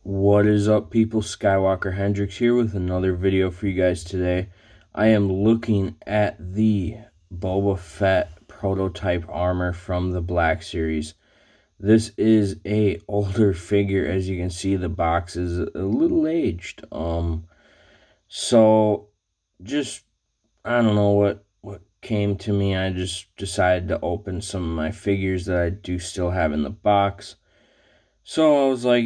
What is up, people? Skywalker Hendrix here with another video for you guys today. I am looking at the Boba Fett prototype armor from the Black Series. This is a older figure. As you can see, the box is a little aged. So just I don't know what came to me. I just decided to open some of my figures that I do still have in the box. So I was like,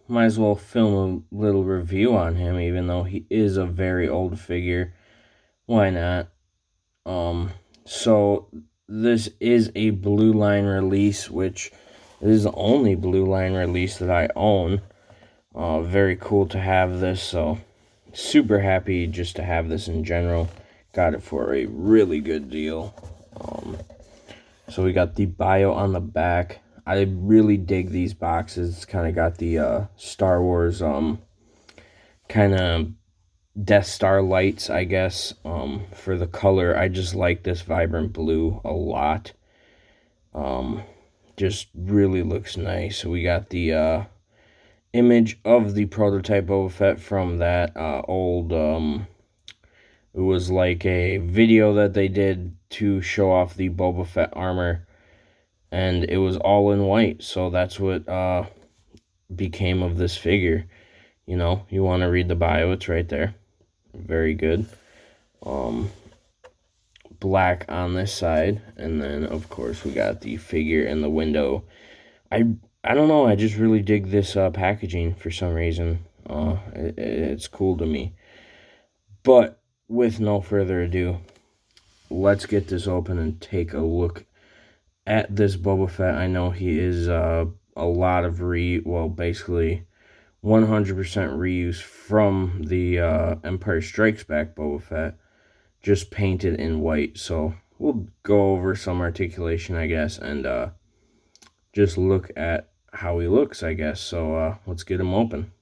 might as well film a little review on him, even though he is a very old figure. Why not? So this is a Blue Line release, which is the only Blue Line release that I own. Very cool to have this, so super happy just to have this in general. Got it for a really good deal. So we got the bio on the back. I really dig these boxes. It's kind of got the Star Wars kind of Death Star lights, I guess, for the color. I just like this vibrant blue a lot. Just really looks nice. So we got the image of the prototype Boba Fett from that old it was like a video that they did to show off the Boba Fett armor, and it was all in white, so that's what became of this figure. You want to read the bio, it's right there. Very good. Black on this side, and then of course we got the figure in the window. I don't know, I just really dig this packaging for some reason. It's cool to me. But with no further ado, let's get this open and take a look at this Boba Fett. I know he is a lot of basically 100% reuse from the Empire Strikes Back Boba Fett, just painted in white. So we'll go over some articulation, I guess, and just look at how he looks, I guess. So let's get him open.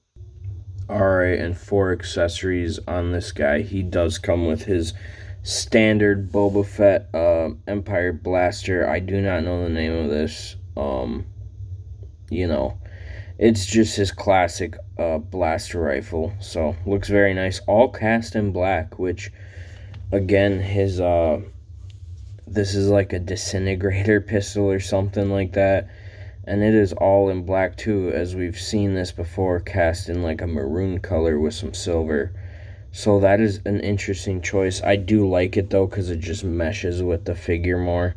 Alright, and for accessories on this guy, he does come with his standard Boba Fett Empire Blaster. I do not know the name of this. It's just his classic blaster rifle. So looks very nice. All cast in black, which again, his this is like a disintegrator pistol or something like that. And it is all in black too, as we've seen this before, cast in like a maroon color with some silver. So that is an interesting choice. I do like it though, because it just meshes with the figure more.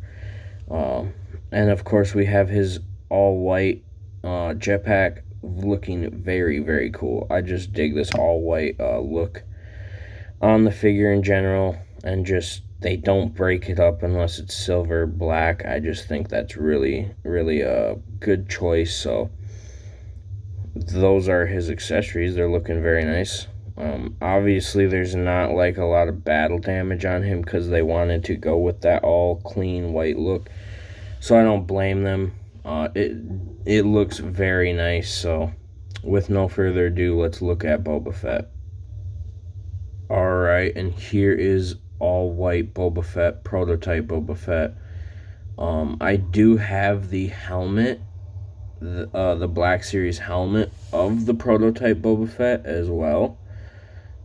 And of course we have his all white jetpack, looking very, very cool. I just dig this all white look on the figure in general, and just they don't break it up unless it's silver black. I just think that's really, really a good choice. So those are his accessories. They're looking very nice. Obviously there's not like a lot of battle damage on him, because they wanted to go with that all clean white look, so I don't blame them. It looks very nice. So with no further ado, let's look at Boba Fett. Alright, and here is all white Boba Fett, prototype Boba Fett. I do have the helmet, the Black Series helmet of the prototype Boba Fett as well.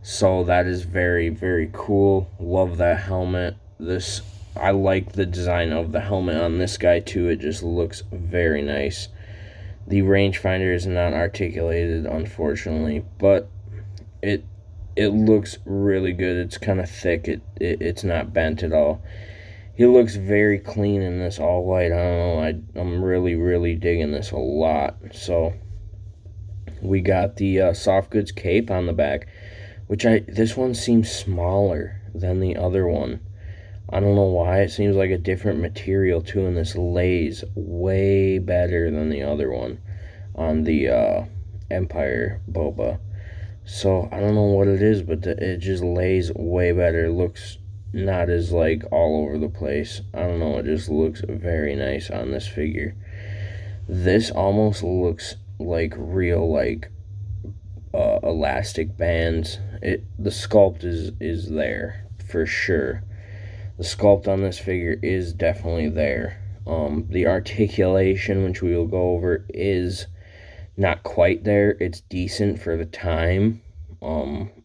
So that is very, very cool. Love that helmet. I like the design of the helmet on this guy too. It just looks very nice. The rangefinder is not articulated, unfortunately, but it looks really good. It's kind of thick. It's not bent at all. He looks very clean in this all white. I don't know. I'm really, really digging this a lot. So we got the soft goods cape on the back, which this one seems smaller than the other one. I don't know why. It seems like a different material too, and this lays way better than the other one on the Empire Boba. So I don't know what it is, but it just lays way better. It looks not as like all over the place. I don't know. It just looks very nice on this figure. This almost looks like real, like elastic bands. The sculpt is there for sure. The sculpt on this figure is definitely there. The articulation, which we will go over, is Not quite there. It's decent for the time.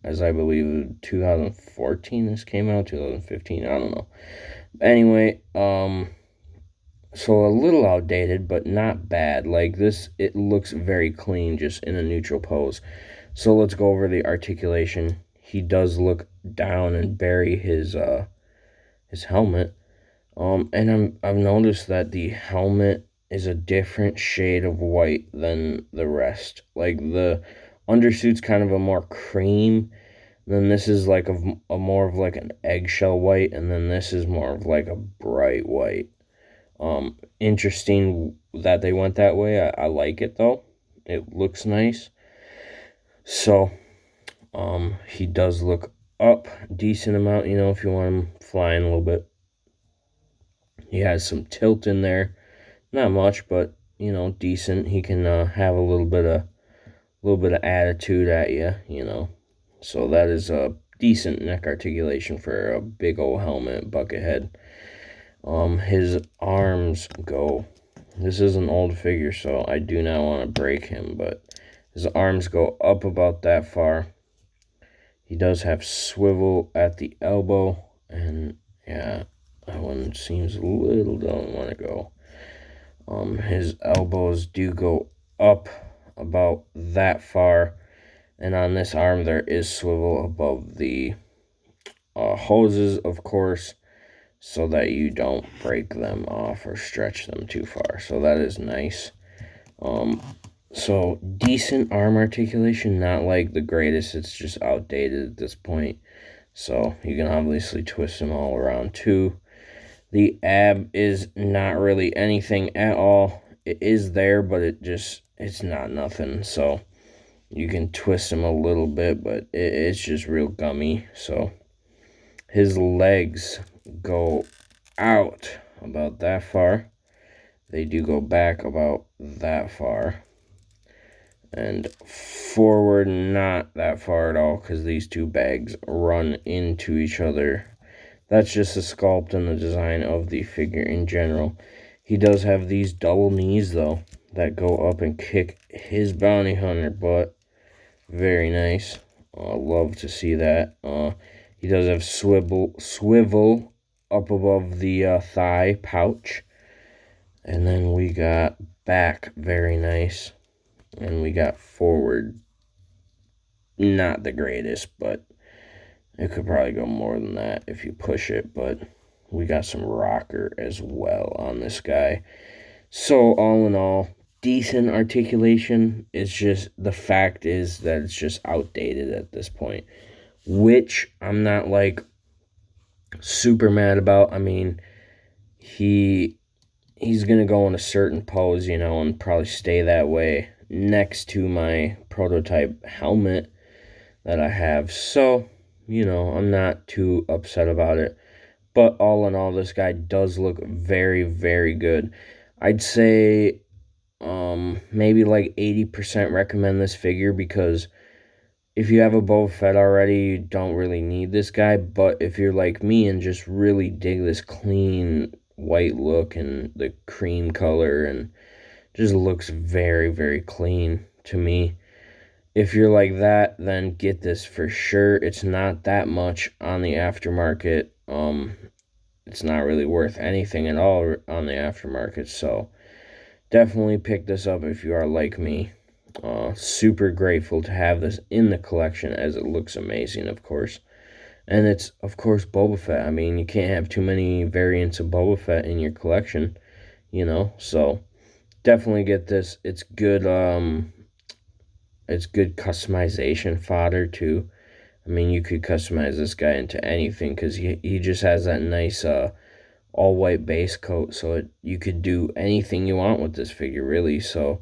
As I believe 2014 this came out, 2015, I don't know. Anyway, so a little outdated, but not bad. Like this, it looks very clean, just in a neutral pose. So let's go over the articulation. He does look down and bury his helmet. And I've noticed that the helmet is a different shade of white than the rest. Like the undersuit's kind of a more cream. Then this is like a more of like an eggshell white, and then this is more of like a bright white. Interesting that they went that way. I like it though. It looks nice. So, he does look up decent amount, if you want him flying a little bit. He has some tilt in there. Not much, but decent. He can have a little bit of attitude at you. So that is a decent neck articulation for a big old helmet, bucket head. His arms go. This is an old figure, so I do not want to break him, but his arms go up about that far. He does have swivel at the elbow, and yeah, that one seems a little don't want to go. His elbows do go up about that far, and on this arm there is swivel above the hoses, of course, so that you don't break them off or stretch them too far. So that is nice. So decent arm articulation, not like the greatest. It's just outdated at this point. So you can obviously twist them all around too. The ab is not really anything at all. It is there, but it's not nothing. So you can twist him a little bit, but it's just real gummy. So his legs go out about that far. They do go back about that far. And forward not that far at all, because these two bags run into each other. That's just the sculpt and the design of the figure in general. He does have these double knees, though, that go up and kick his bounty hunter butt. Very nice. Love to see that. He does have swivel up above the thigh pouch. And then we got back, very nice. And we got forward, not the greatest, but it could probably go more than that if you push it. But we got some rocker as well on this guy. So all in all, decent articulation. It's just, the fact is that it's just outdated at this point, which I'm not like super mad about. I mean, he's gonna go in a certain pose, and probably stay that way next to my prototype helmet that I have. So, I'm not too upset about it. But all in all, this guy does look very, very good. I'd say maybe like 80% recommend this figure, because if you have a Boba Fett already, you don't really need this guy. But if you're like me and just really dig this clean white look and the cream color, and just looks very, very clean to me. If you're like that, then get this for sure. It's not that much on the aftermarket. It's not really worth anything at all on the aftermarket. So definitely pick this up if you are like me. Super grateful to have this in the collection, as it looks amazing, of course. And it's, of course, Boba Fett. I mean, you can't have too many variants of Boba Fett in your collection, So definitely get this. It's good. It's good customization fodder too. I mean, you could customize this guy into anything, because he just has that nice all white base coat, so you could do anything you want with this figure, really. So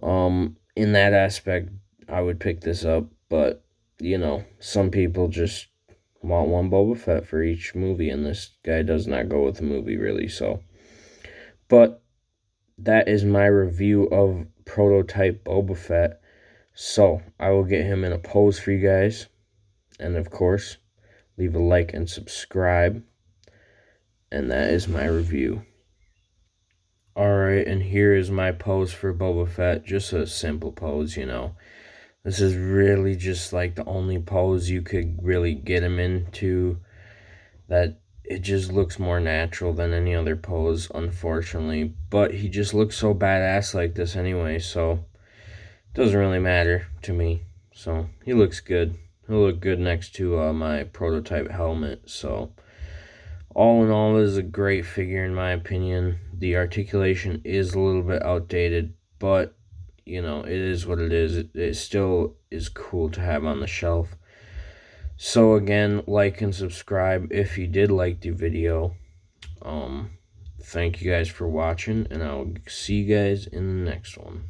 in that aspect, I would pick this up. But some people just want one Boba Fett for each movie, and this guy does not go with the movie, really. So, but that is my review of prototype Boba Fett. So I will get him in a pose for you guys. And of course, leave a like and subscribe. And that is my review. Alright, and here is my pose for Boba Fett. Just a simple pose, you know. This is really just like the only pose you could really get him into. That it just looks more natural than any other pose, unfortunately. But he just looks so badass like this anyway, so it doesn't really matter to me. So he looks good. He'll look good next to my prototype helmet. So all in all, this is a great figure in my opinion. The articulation is a little bit outdated, but you know, it is what it is. It still is cool to have on the shelf. So again, like and subscribe if you did like the video. Thank you guys for watching, and I'll see you guys in the next one.